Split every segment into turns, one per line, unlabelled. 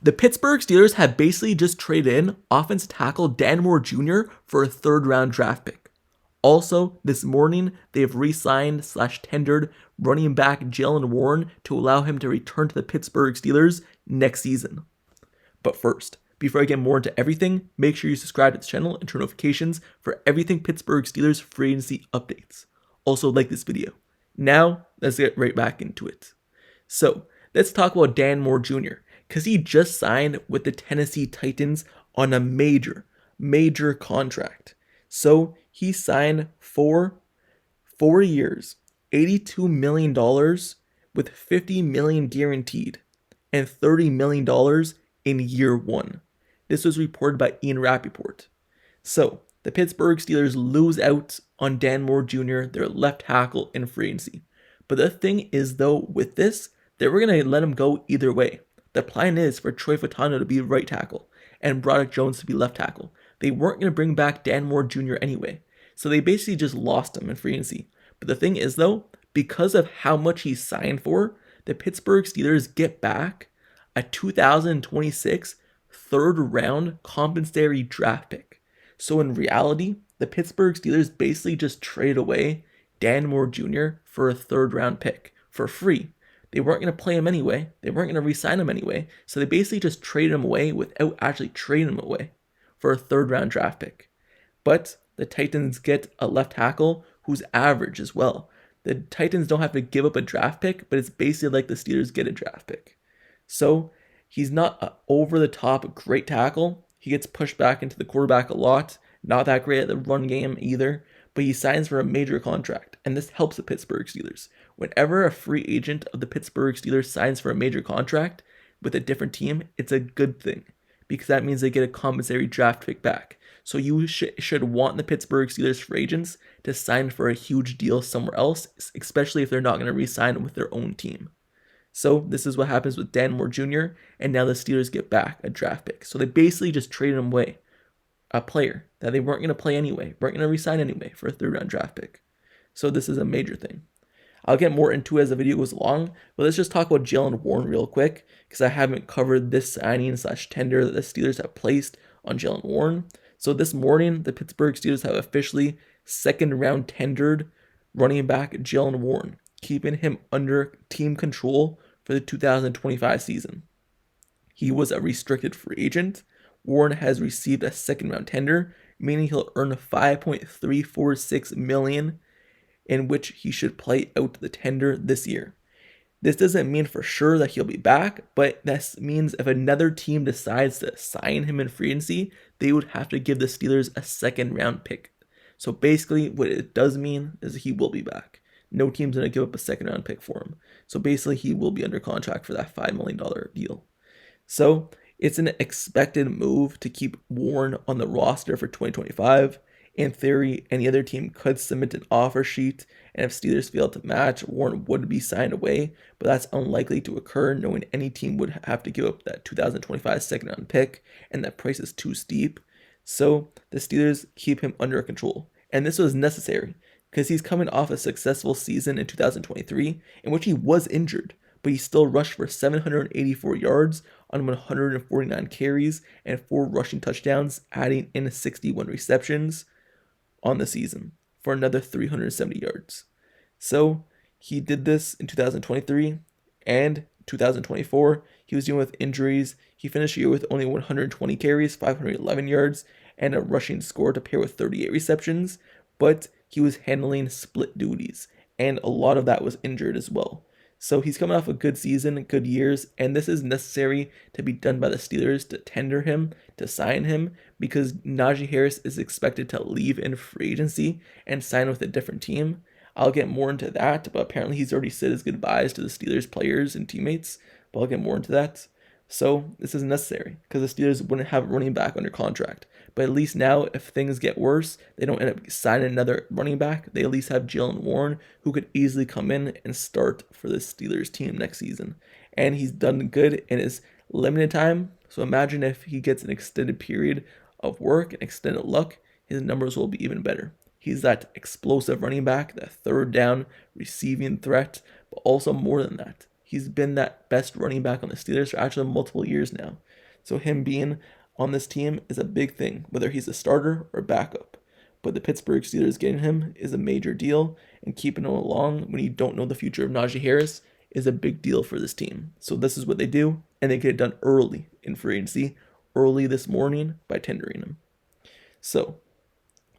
The Pittsburgh Steelers have basically just traded in offensive tackle Dan Moore Jr. for a third-round draft pick. Also, this morning, they have re-signed / tendered running back Jaylen Warren to allow him to return to the Pittsburgh Steelers next season. But first, before I get more into everything, make sure you subscribe to the channel and turn notifications for everything Pittsburgh Steelers free agency updates. Also, like this video. Now, let's get right back into it. So, let's talk about Dan Moore Jr., because he just signed with the Tennessee Titans on a major contract. So, he signed for 4 years, $82 million with $50 million guaranteed and $30 million in year one. This was reported by Ian Rappaport. So, the Pittsburgh Steelers lose out on Dan Moore Jr., their left tackle in free agency. But the thing is, though, with this, they were going to let him go either way. The plan is for Troy Fautanu to be right tackle and Broderick Jones to be left tackle. They weren't going to bring back Dan Moore Jr. anyway. So they basically just lost him in free agency. But the thing is, though, because of how much he signed for, the Pittsburgh Steelers get back a 2026 third-round compensatory draft pick. So in reality, the Pittsburgh Steelers basically just traded away Dan Moore Jr. for a third-round pick for free. They weren't going to play him anyway. They weren't going to re-sign him anyway. So they basically just traded him away without actually trading him away for a third-round draft pick. But the Titans get a left tackle who's average as well. The Titans don't have to give up a draft pick, but it's basically like the Steelers get a draft pick. So he's not an over-the-top great tackle. He gets pushed back into the quarterback a lot. Not that great at the run game either. But he signs for a major contract, and this helps the Pittsburgh Steelers. Whenever a free agent of the Pittsburgh Steelers signs for a major contract with a different team, it's a good thing, because that means they get a compensatory draft pick back. So you should want the Pittsburgh Steelers free agents to sign for a huge deal somewhere else, especially if they're not going to re-sign with their own team. So this is what happens with Dan Moore Jr., and now the Steelers get back a draft pick. So they basically just traded him away, a player that they weren't going to play anyway, weren't going to re-sign anyway for a third-round draft pick. So this is a major thing. I'll get more into it as the video goes along, but let's just talk about Jaylen Warren real quick, because I haven't covered this signing / tender that the Steelers have placed on Jaylen Warren. So this morning, the Pittsburgh Steelers have officially second-round tendered running back Jaylen Warren, keeping him under team control for the 2025 season. He was a restricted free agent. Warren has received a second-round tender, meaning he'll earn $5.346 million, in which he should play out the tender this year. This doesn't mean for sure that he'll be back, but this means if another team decides to sign him in free agency, they would have to give the Steelers a second-round pick. So basically, what it does mean is he will be back. No team's going to give up a second-round pick for him. So basically, he will be under contract for that $5 million deal. So it's an expected move to keep Warren on the roster for 2025. In theory, any other team could submit an offer sheet, and if Steelers fail to match, Warren would be signed away, but that's unlikely to occur, knowing any team would have to give up that 2025 second-round pick, and that price is too steep. So the Steelers keep him under control, and this was necessary, because he's coming off a successful season in 2023, in which he was injured, but he still rushed for 784 yards on 149 carries and 4 rushing touchdowns, adding in 61 receptions on the season for another 370 yards. So he did this in 2023 and 2024. He was dealing with injuries. He finished the year with only 120 carries, 511 yards, and a rushing score to pair with 38 receptions, but he was handling split duties, and a lot of that was injured as well. So he's coming off a good season, good years, and this is necessary to be done by the Steelers to tender him, to sign him, because Najee Harris is expected to leave in free agency and sign with a different team. I'll get more into that, but apparently he's already said his goodbyes to the Steelers players and teammates, but I'll get more into that. So this is necessary because the Steelers wouldn't have a running back under contract. But at least now, if things get worse, they don't end up signing another running back. They at least have Jaylen Warren, who could easily come in and start for the Steelers team next season. And he's done good in his limited time. So imagine if he gets an extended period of work and extended luck, his numbers will be even better. He's that explosive running back, that third down receiving threat, but also more than that. He's been that best running back on the Steelers for actually multiple years now. So him being on this team is a big thing, whether he's a starter or backup. But the Pittsburgh Steelers getting him is a major deal, and keeping him along when you don't know the future of Najee Harris is a big deal for this team. So this is what they do, and they get it done early in free agency, early this morning by tendering him. So,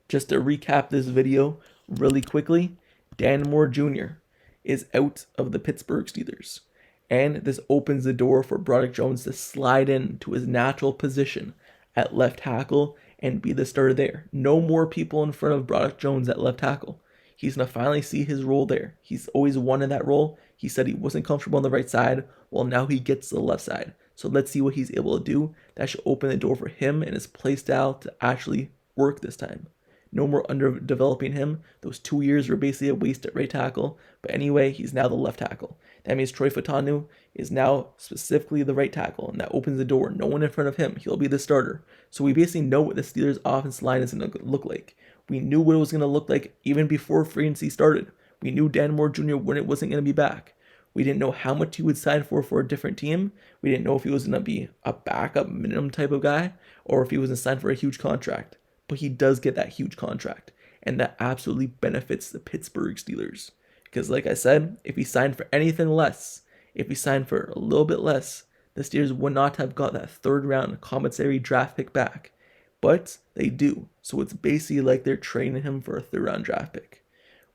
just to recap this video really quickly, Dan Moore Jr. is out of the Pittsburgh Steelers, and this opens the door for Broderick Jones to slide into his natural position at left tackle and be the starter there. No more people in front of Broderick Jones at left tackle. He's going to finally see his role there. He's always wanted that role. He said he wasn't comfortable on the right side. Well, now he gets to the left side. So let's see what he's able to do. That should open the door for him and his play style to actually work this time. No more underdeveloping him. Those 2 years were basically a waste at right tackle. But anyway, he's now the left tackle. That means Troy Fautanu is now specifically the right tackle, and that opens the door. No one in front of him. He'll be the starter. So we basically know what the Steelers' offensive line is going to look like. We knew what it was going to look like even before free agency started. We knew Dan Moore Jr. when it wasn't going to be back. We didn't know how much he would sign for a different team. We didn't know if he was going to be a backup minimum type of guy or if he was going to sign for a huge contract. But he does get that huge contract, and that absolutely benefits the Pittsburgh Steelers. Because like I said, if he signed for anything less, if he signed for a little bit less, the Steelers would not have got that third round compensatory draft pick back. But they do. So it's basically like they're trading him for a third round draft pick.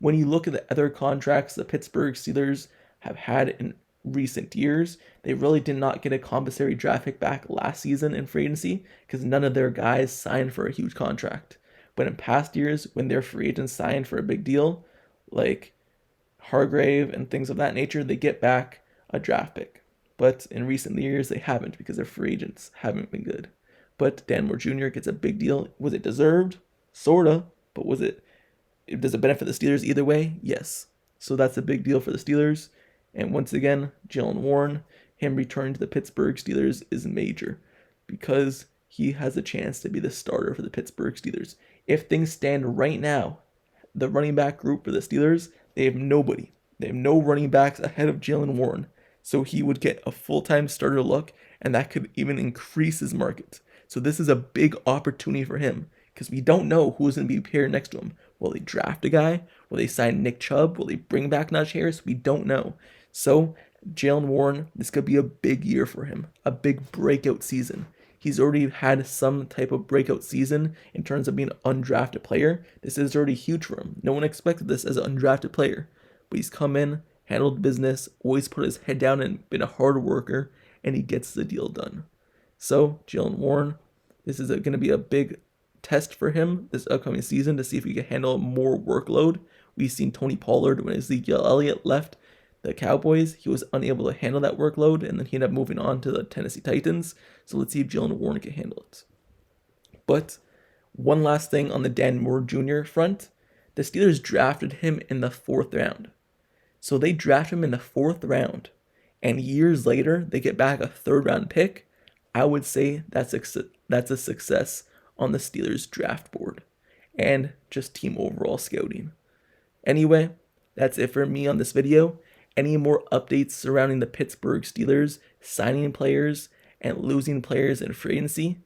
When you look at the other contracts the Pittsburgh Steelers have had in recent years, they really did not get a compensatory draft pick back last season in free agency because none of their guys signed for a huge contract. But in past years, when their free agents signed for a big deal, like Hargrave and things of that nature, they get back a draft pick. But in recent years, they haven't because their free agents haven't been good. But Dan Moore Jr. gets a big deal. Was it deserved? Sorta. But does it benefit the Steelers either way? Yes. So that's a big deal for the Steelers. And once again, Jaylen Warren, him returning to the Pittsburgh Steelers is major because he has a chance to be the starter for the Pittsburgh Steelers. If things stand right now, the running back group for the Steelers, they have nobody. They have no running backs ahead of Jaylen Warren. So he would get a full-time starter look, and that could even increase his market. So this is a big opportunity for him because we don't know who's going to be paired next to him. Will they draft a guy? Will they sign Nick Chubb? Will they bring back Najee Harris? We don't know. So Jaylen Warren, this could be a big year for him, a big breakout season. He's already had some type of breakout season in terms of being an undrafted player. This is already huge for him. No one expected this as an undrafted player. But he's come in, handled business, always put his head down and been a hard worker, and he gets the deal done. So Jaylen Warren, this is going to be a big test for him this upcoming season to see if he can handle more workload. We've seen Tony Pollard when Ezekiel Elliott left the Cowboys, he was unable to handle that workload, and then he ended up moving on to the Tennessee Titans. So let's see if Jaylen Warren can handle it. But one last thing on the Dan Moore Jr. front, the Steelers drafted him in the 4th round. So they draft him in the 4th round, and years later they get back a 3rd round pick. I would say that's a success on the Steelers draft board and just team overall scouting. Anyway, that's it for me on this video. Any more updates surrounding the Pittsburgh Steelers signing players and losing players in free agency,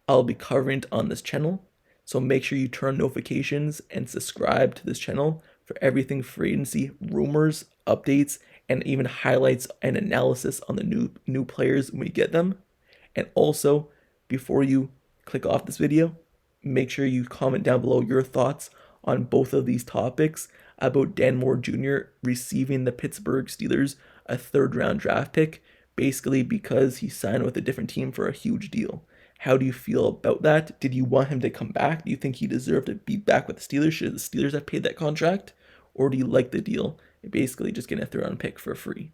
I'll be covering it on this channel. So make sure you turn on notifications and subscribe to this channel for everything free agency, rumors, updates, and even highlights and analysis on the new players when we get them. And also, before you click off this video, make sure you comment down below your thoughts on both of these topics about Dan Moore Jr. receiving the Pittsburgh Steelers a 3rd round draft pick, basically because he signed with a different team for a huge deal. How do you feel about that? Did you want him to come back? Do you think he deserved to be back with the Steelers? Should the Steelers have paid that contract? Or do you like the deal? Basically just getting a 3rd round pick for free.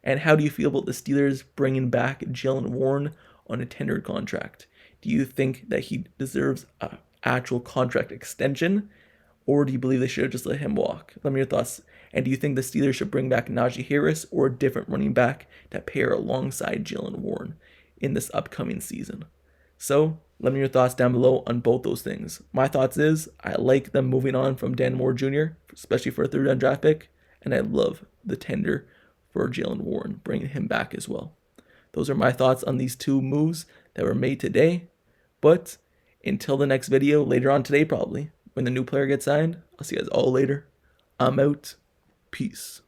And how do you feel about the Steelers bringing back Jaylen Warren on a tendered contract? Do you think that he deserves an actual contract extension? Or do you believe they should have just let him walk? Let me know your thoughts. And do you think the Steelers should bring back Najee Harris or a different running back to pair alongside Jaylen Warren in this upcoming season? So let me know your thoughts down below on both those things. My thoughts is I like them moving on from Dan Moore Jr., especially for a 3rd round draft pick, and I love the tender for Jaylen Warren, bringing him back as well. Those are my thoughts on these two moves that were made today. But until the next video, later on today probably, when the new player gets signed, I'll see you guys all later. I'm out. Peace.